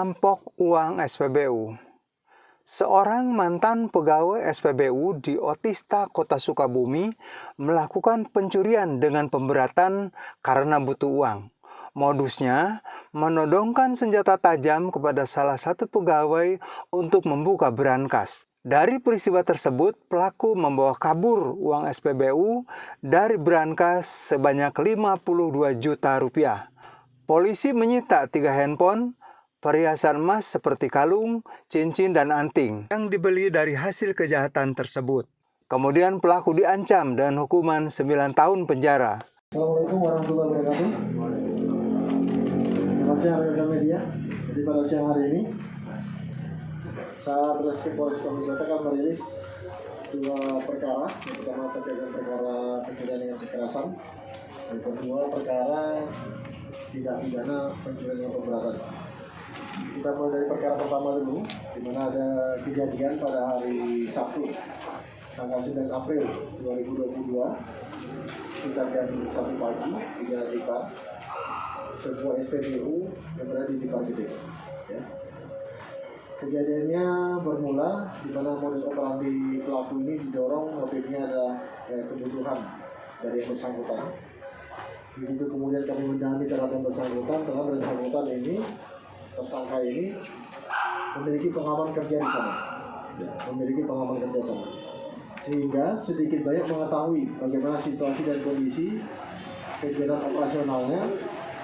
Merampok uang SPBU. Seorang mantan pegawai SPBU di Otista, Kota Sukabumi melakukan pencurian dengan pemberatan karena butuh uang. Modusnya menodongkan senjata tajam kepada salah satu pegawai untuk membuka brankas. Dari peristiwa tersebut, pelaku membawa kabur uang SPBU dari brankas sebanyak 52 juta rupiah. Polisi menyita 3 handphone, perhiasan emas seperti kalung, cincin, dan anting yang dibeli dari hasil kejahatan tersebut. Kemudian pelaku diancam dengan hukuman 9 tahun penjara. Assalamualaikum warahmatullahi wabarakatuh. Terima kasih rekan media. Jadi pada siang hari ini, Satreskrim Polres Sukabumi Kota akan merilis 2 perkara. Yang pertama terkait dengan perkara pencurian dengan kekerasan. Yang kedua perkara tidak pidana pencurian dengan pemberatan. Kita mulai dari perkara pertama dulu, di mana ada kejadian pada hari Sabtu, tanggal 9 April 2022, sekitar jam 1 pagi di Jalan Tipar, sebuah SPBU yang berada di Tipar Gede. Ya. Kejadiannya bermula di mana modus operandi pelaku ini didorong motifnya adalah kebutuhan dari yang bersangkutan. Begitu kemudian kami mendalami terhadap yang bersangkutan, karena bersangkutan ini, tersangka ini memiliki pengalaman kerja di sana, sehingga sedikit banyak mengetahui bagaimana situasi dan kondisi kegiatan operasionalnya,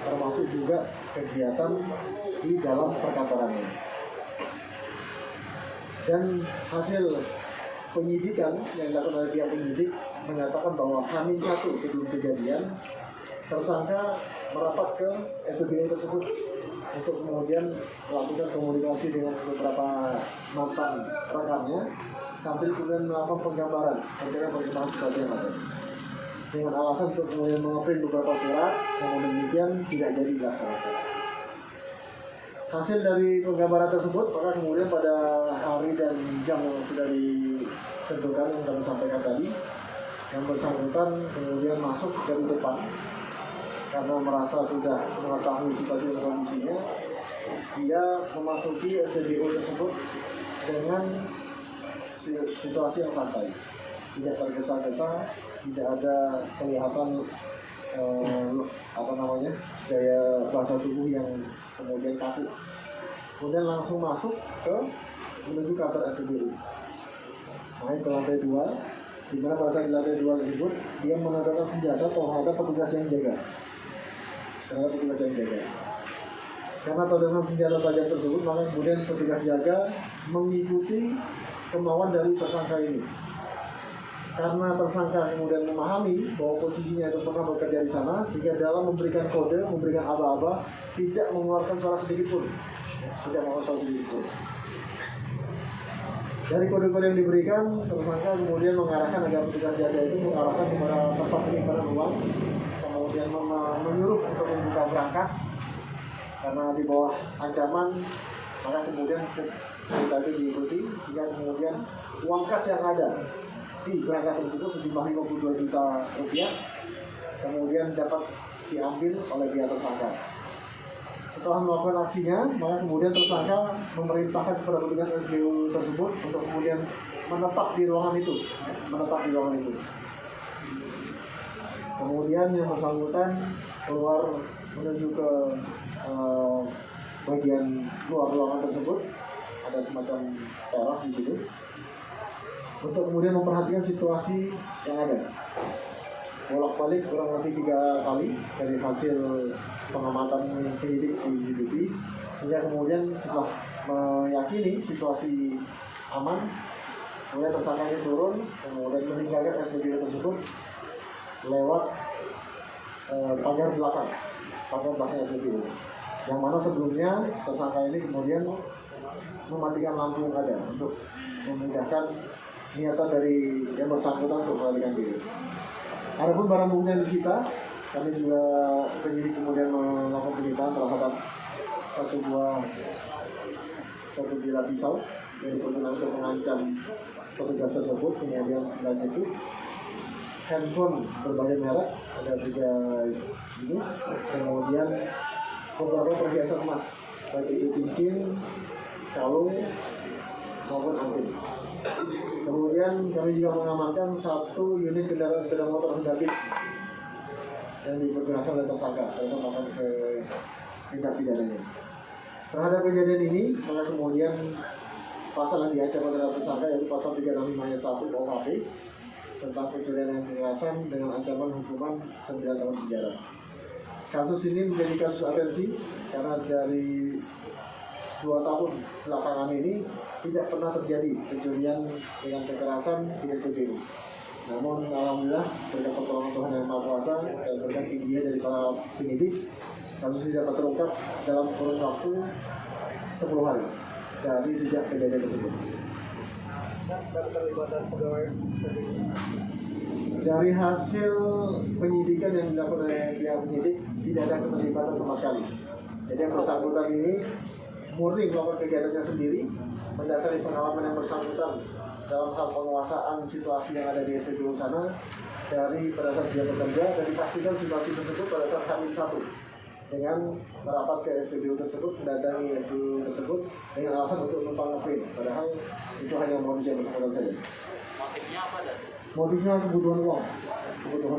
termasuk juga kegiatan di dalam perkantorannya. Dan hasil penyidikan yang dilakukan oleh pihak penyidik menyatakan bahwa H-1 sebelum kejadian, tersangka merapat ke SPBU tersebut untuk kemudian melakukan komunikasi dengan beberapa mantan rekannya sambil kemudian melakukan penggambaran terkait perkembangan situasi yang ada, dengan alasan untuk kemudian mengeprint beberapa surat, namun demikian tidak jadi dilaksanakan. Hasil dari penggambaran tersebut, maka kemudian pada hari dan jam yang sudah ditentukan yang kami sampaikan tadi, yang bersangkutan kemudian masuk dari depan karena merasa sudah mengetahui situasi dan kondisinya. Dia memasuki SPBU tersebut dengan situasi yang santai, tidak tergesa-gesa, tidak ada kelihatan gaya bahasa tubuh yang kemudian kaku. Kemudian langsung masuk menuju kantor SPBU. Naik ke lantai 2, di mana pada saat di lantai 2 tersebut dia menodongkan senjata terhadap petugas yang jaga. Karena todongan senjata tajam tersebut, maka kemudian petugas jaga mengikuti kemauan dari tersangka ini. Karena tersangka kemudian memahami bahwa posisinya itu pernah bekerja di sana, sehingga dalam memberikan kode, memberikan aba-aba, tidak mengeluarkan suara sedikit pun. Dari kode-kode yang diberikan, tersangka kemudian mengarahkan agar petugas jaga itu mengarahkan kepada tempat penyimpanan uang, kemudian menyuruh untuk membuka brankas. Karena di bawah ancaman, maka kemudian cerita itu diikuti, sehingga kemudian uang kas yang ada di brankas tersebut sejumlah 52 juta rupiah kemudian dapat diambil oleh pihak tersangka. Setelah melakukan aksinya, maka kemudian tersangka memerintahkan kepada petugas SPBU tersebut untuk kemudian menetap di ruangan itu. Kemudian yang bersangkutan keluar menuju ke bagian luar ruangan tersebut, ada semacam teras di situ, untuk kemudian memperhatikan situasi yang ada. Bolak-balik kurang lebih 3 kali dari hasil pengamatan penyidik di CCTV, sehingga kemudian setelah meyakini situasi aman, kemudian tersangka ini turun, kemudian meninggalkan SPBU tersebut lewat pagar belakang SPBU, yang mana sebelumnya tersangka ini kemudian mematikan lampu yang ada untuk memudahkan niatan dari yang bersangkutan untuk melarikan diri. Adapun barang bukti yang disita, kami juga penyidik kemudian melakukan penyitaan terhadap satu bilah pisau yang digunakan untuk mengancam petugas tersebut, kemudian selain itu handphone berbagai merek, ada 3 jenis, kemudian beberapa perhiasan emas baik itu cincin, kalung, maupun anting. Kemudian kami juga mengamankan 1 unit kendaraan sepeda motor Honda Beat yang dipergunakan oleh tersangka dalam melakukan ke tindak pidananya. Terhadap kejadian ini, maka kemudian pasal yang diancam terhadap tersangka yaitu pasal 365 ayat 1 KUHP tentang pencurian dengan kekerasan dengan ancaman hukuman 9 tahun penjara. Kasus ini menjadi kasus atensi karena dari 2 tahun belakangan ini tidak pernah terjadi pencurian dengan kekerasan di SPBU. Namun alhamdulillah berkat pertolongan Tuhan Yang Maha Kuasa dan berkat giginya dari para penyidik, kasus ini dapat terungkap dalam kurun waktu 10 hari dari sejak kejadian tersebut. Dari hasil penyidikan yang dilakukan oleh pihak penyidik tidak ada keterlibatan sama sekali. Jadi yang bersangkutan ini murni melakukan kegiatannya sendiri, mendasari pengalaman yang bersangkutan dalam hal penguasaan situasi yang ada di SPBU sana dari pada saat dia bekerja, dan dipastikan situasi tersebut pada saat H-1 dengan merapat ke SPBU tersebut, mendatangi SPBU tersebut dengan alasan untuk numpang ngeprint, padahal itu hanya modus yang bersangkutan saja. Motifnya apa dan? Motifnya kebutuhan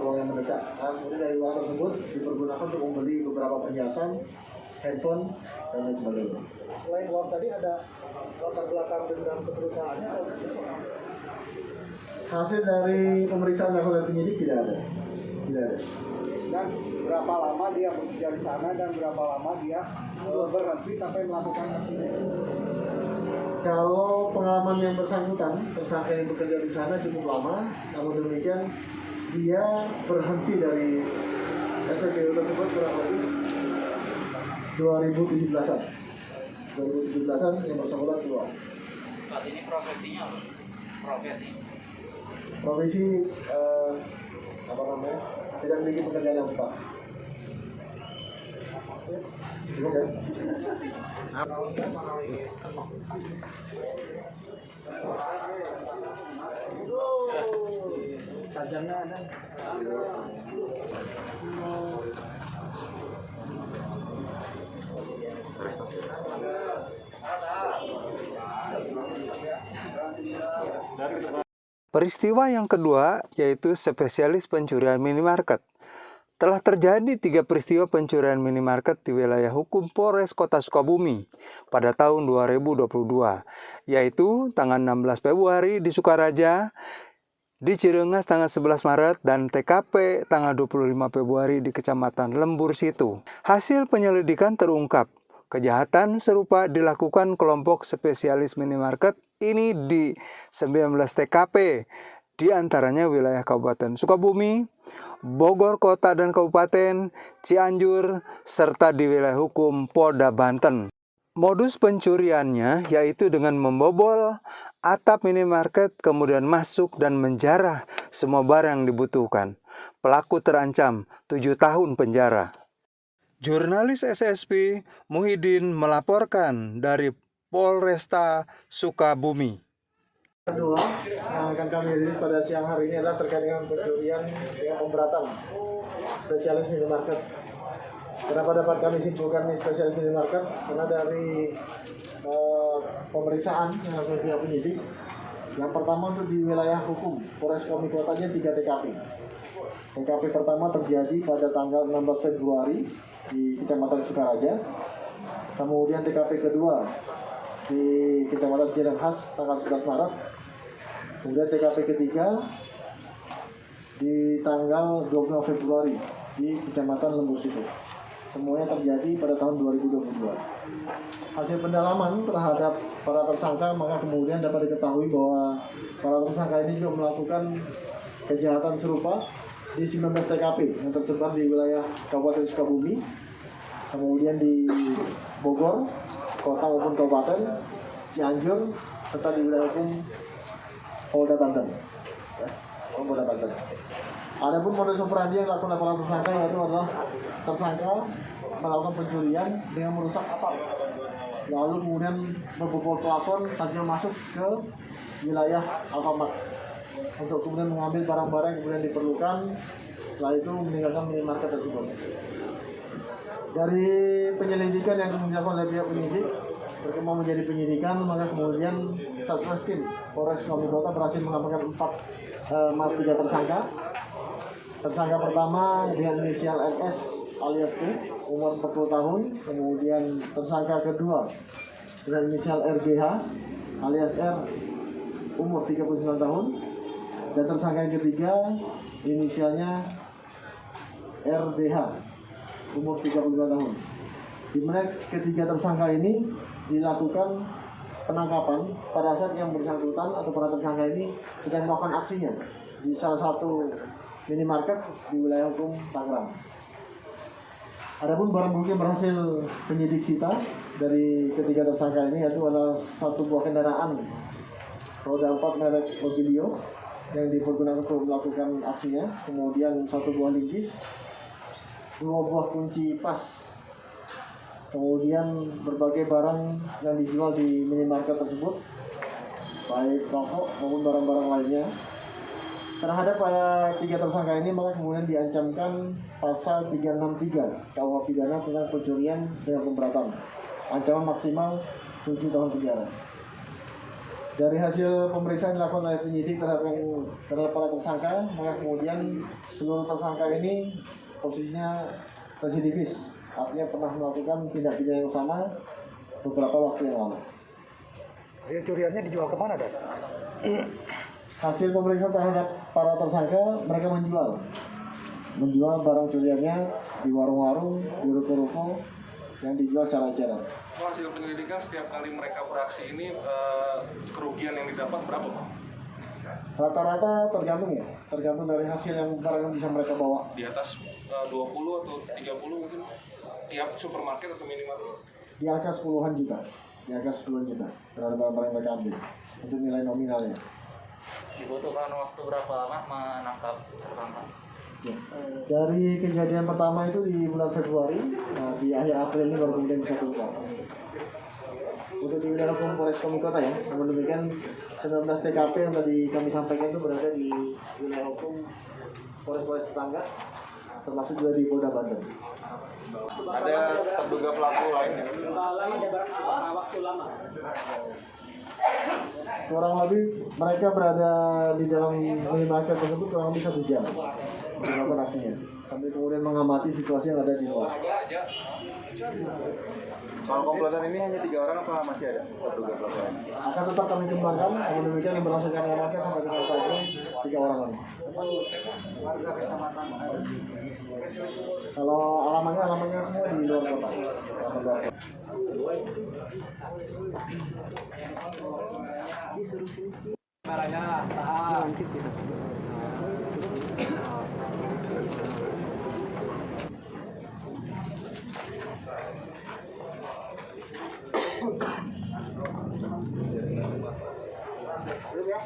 uang yang mendesak. Nah, kemudian dari uang tersebut dipergunakan untuk membeli beberapa perhiasan, handphone, dan lain sebagainya. Selain uang tadi ada latar belakang dendam ke perusahaannya atau Hasil dari pemeriksaan yang oleh penyidik tidak ada. dan berapa lama dia bekerja di sana dan berapa lama dia berhenti sampai melakukan aksi ini? Kalau pengalaman yang bersangkutan, tersangka yang bekerja di sana cukup lama, namun demikian dia berhenti dari SPBU tersebut kurang lebih 2017-an. 2017-an yang bersangkutan keluar. Saat ini profesinya apa? Profesi tidak memiliki pekerjaan yang tetap. Cukup ya? Tajamnya ada. Peristiwa yang kedua yaitu spesialis pencurian minimarket. Telah terjadi 3 peristiwa pencurian minimarket di wilayah hukum Polres Kota Sukabumi pada tahun 2022, yaitu tanggal 16 Februari di Sukaraja, di Cirengas tanggal 11 Maret, dan TKP tanggal 25 Februari di Kecamatan Lembur Situ. Hasil penyelidikan terungkap kejahatan serupa dilakukan kelompok spesialis minimarket ini di 19 TKP, di antaranya wilayah Kabupaten Sukabumi, Bogor Kota dan Kabupaten, Cianjur, serta di wilayah hukum Polda Banten. Modus pencuriannya yaitu dengan membobol atap minimarket, kemudian masuk dan menjarah semua barang yang dibutuhkan. Pelaku terancam 7 tahun penjara. Jurnalis SSP Muhyiddin melaporkan dari Polresta Sukabumi. Kedua, yang akan kami rilis pada siang hari ini adalah terkait dengan pencurian dengan pemberatan spesialis minimarket. Kenapa dapat kami simpulkan ini spesialis minimarket? Karena dari pemeriksaan yang dilakukan pihak penyidik, yang pertama untuk di wilayah hukum Polres Sukabumi Kotanya 3 TKP. TKP pertama terjadi pada tanggal 16 Februari di Kecamatan Sukaraja. Kemudian TKP kedua di Kecamatan Cirengas tanggal 11 Maret. Kemudian TKP ketiga di tanggal 25 Februari di Kecamatan Lembur Situ. Semuanya terjadi pada tahun 2022. Hasil pendalaman terhadap para tersangka, maka kemudian dapat diketahui bahwa para tersangka ini juga melakukan kejahatan serupa di 19 TKP yang tersebar di wilayah Kabupaten Sukabumi, kemudian di Bogor, Kota maupun Kabupaten, Cianjur, serta di wilayah hukum Polda Banten. Polda Banten. Adapun modus operandi yang dilakukan oleh para tersangka yaitu adalah tersangka melakukan pencurian dengan merusak atap, lalu kemudian membobol plafon sambil masuk ke wilayah Alfamart untuk kemudian mengambil barang-barang yang kemudian diperlukan. Setelah itu meninggalkan minimarket tersebut. Dari penyelidikan yang kemudian dilakukan oleh pihak penyidik berkembang menjadi penyidikan, maka kemudian Satreskrim Polres Sukabumi Kota berhasil mengamankan 3 tersangka. Tersangka pertama dengan inisial NS alias P, umur 40 tahun. Kemudian tersangka kedua dengan inisial RGH alias R, umur 39 tahun. Dan tersangka yang ketiga inisialnya RDH, umur 35 tahun. Di mana ketiga tersangka ini dilakukan penangkapan pada saat yang bersangkutan atau para tersangka ini sedang melakukan aksinya di salah satu minimarket di wilayah hukum Tangerang. Adapun barang bukti yang berhasil penyidik sita dari ketiga tersangka ini yaitu adalah satu buah kendaraan roda 4 merek Mobilio yang dipergunakan untuk melakukan aksinya, kemudian satu buah linggis, 2 buah kunci pas, kemudian berbagai barang yang dijual di minimarket tersebut, baik rokok maupun barang-barang lainnya. Terhadap para 3 tersangka ini maka kemudian diancamkan pasal 363 KUH pidana tentang pencurian dengan pemberatan, ancaman maksimal 7 tahun penjara. Dari hasil pemeriksaan dilakukan oleh penyidik terhadap para tersangka, maka kemudian seluruh tersangka ini posisinya residivis, artinya pernah melakukan tindak pidana yang sama beberapa waktu yang lalu. Hasil curiannya dijual kemana, Dan? Hasil pemeriksaan terhadap para tersangka, mereka menjual barang curiannya di warung-warung, di ruko-ruko yang dijual secara eceran. Hasil penyelidikan setiap kali mereka beraksi ini kerugian yang didapat berapa, Pak? Rata-rata tergantung dari hasil yang barang yang bisa mereka bawa. Di atas 20 atau 30 mungkin tiap supermarket atau minimarket? Di angka 10-an juta, terhadap barang-barang yang mereka ambil untuk nilai nominalnya. Dibutuhkan waktu berapa lama menangkap tersangka? Ya. Dari kejadian pertama itu di bulan Februari, di akhir April ini baru kemudian bisa terungkap. Untuk di wilayah hukum Polres Sukabumi Kota ya, namun demikian 19 TKP yang tadi kami sampaikan itu berada di wilayah hukum Polres-Polres tetangga, termasuk juga di Polda Banten. Ada terduga pelaku lain? Kurang lebih mereka berada di dalam minimarket tersebut kurang lebih 1 jam melakukan aksinya, sambil kemudian mengamati situasi yang ada di luar. Soal komplotan ini hanya 3 orang apa masih ada terduga pelaku lain? Akan tetap kami kembangkan, namun demikian yang berhasil kami amankan sampai dengan saat ini 3 orang lagi. Kalau alamannya semua di luar kota. Belum ya?